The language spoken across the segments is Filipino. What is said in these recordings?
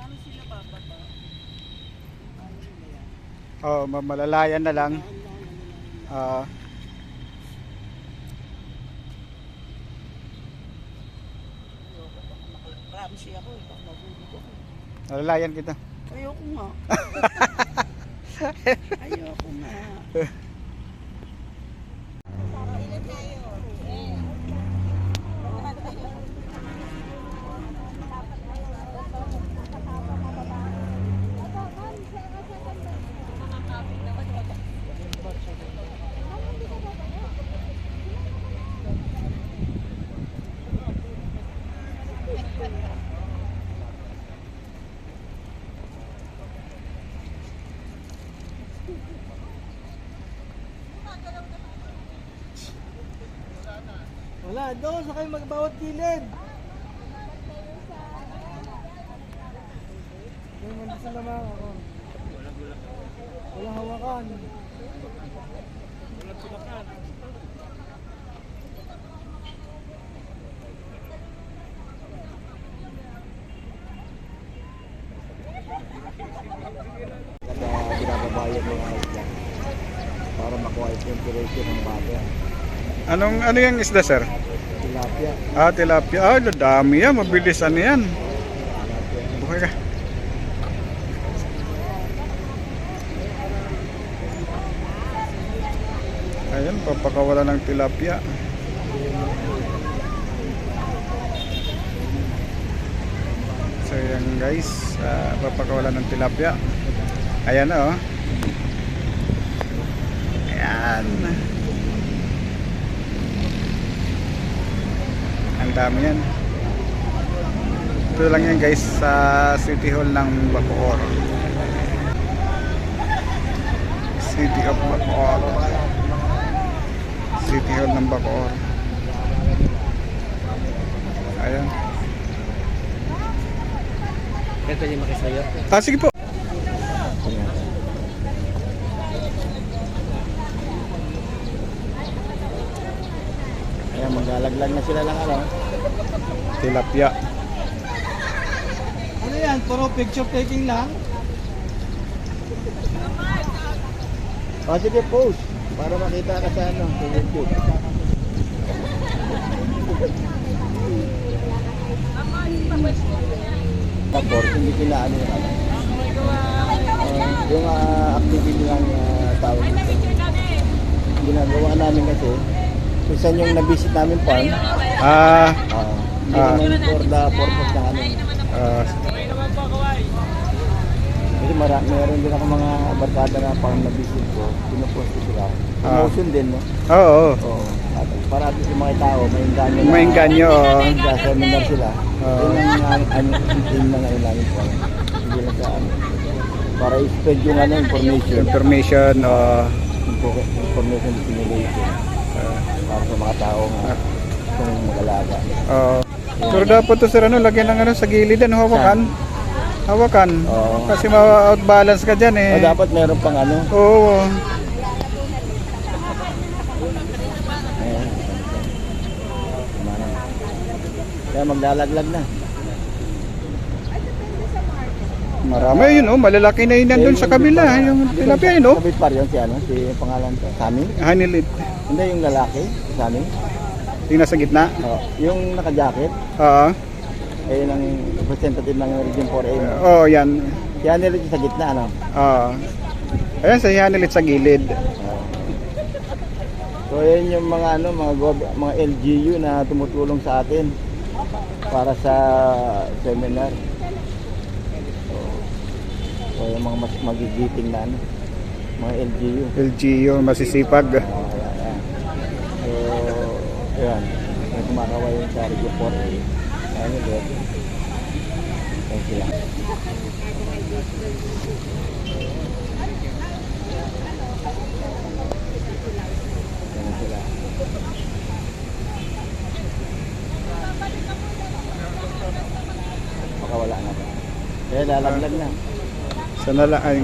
Paano sila bababa? Oh, malalayan na lang. Promise ako eh. Pag nahulog ako. Malalayan kita. Ayoko nga. Ayoko nga. Wala, doon sa kayo magbawat gilid. Doon nandito naman ako. Walang hawakan. Walang tulakan. Binababayad ng isda para makuha yung temperature ng water. Ano yung isda, sir? Tilapia. Tilapia. Dami yan. Mabilis ano yan. Buhay ka. Ayan, papakawala ng tilapia. So yan guys, papakawala ng tilapia. Ayan na oh. Ayan. Ang dami yan. Ito lang yan guys sa City Hall ng Bacoor. City of Bacoor. City Hall ng Bacoor. Ayan. Pwede yung makisayo. Sige po. Ayan, maglalaglag na sila lang ano. Tilapia. Ano yan? Puro picture taking lang? Positive post para makita ka sa ano, sa YouTube. Tapos hindi sila ano yung ano. Yung activity ng tawag dito. Ginagawa namin kasi kung saan yung na-visit namin farm. Hindi naman for the purpose ng ano. Kasi meron din ako mga barkada na farm na visit ko. Pinupost ko sila. Promotion din, no? Oo. Oo. At para sa mga tao, may May inganyo. seminar sila. Yun ang team na ngayon namin po. Hindi lang sa ano. Para i-spread yung ano, information. Information. Information dissemination. Para sa mga tao na kung mag-alaga. Pero dapat to sir, lagyan ng ano sa gilid, hawakan. Hawakan. Kasi ma-outbalance ka dyan eh. Dapat meron pang ano. Oo. Kaya maglalaglag na. Marami yun malalaki na yun nandun sa kabila. Yung tilapia yun Kapit par yun si ano, si pangalan ko, Sami? Hanilit. Hindi yung lalaki, Sami? Yung nasa gitna? Yung naka-jacket, Oo. ayun ang representative ng Region 4A. Oo, yan. Si Hanilit sa gitna, ano? Oo. Ayan, sa hanilit sa gilid. So ayun yung mga ano, mga LGU na tumutulong sa atin para sa seminar. So yung mga mas magigiting na ano, mga LGU. LGU, masisipag. Ayan. So ayan, may kumakaway yung sa Region 4A. Ayan yung dito. Ayan sila. Ayan sila. Makawala na ba? Kaya lalaglag na. Sana lang ay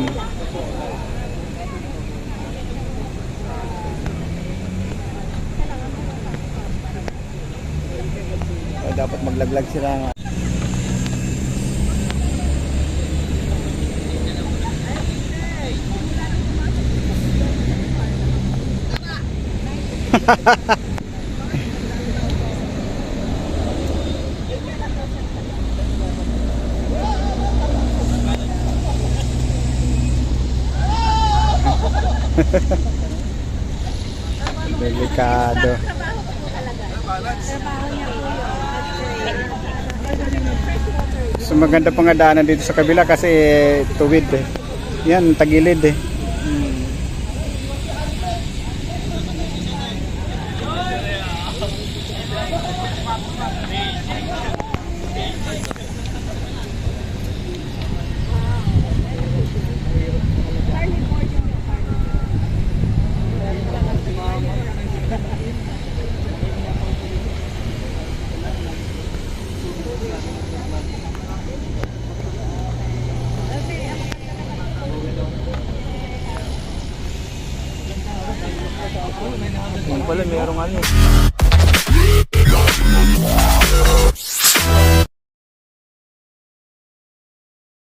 Kaya dapat maglaglag sila. Delikado. So maganda pa nga daanan dito sa kabila kasi tuwid eh. Yan, tagilid eh. Yung pala merong ano.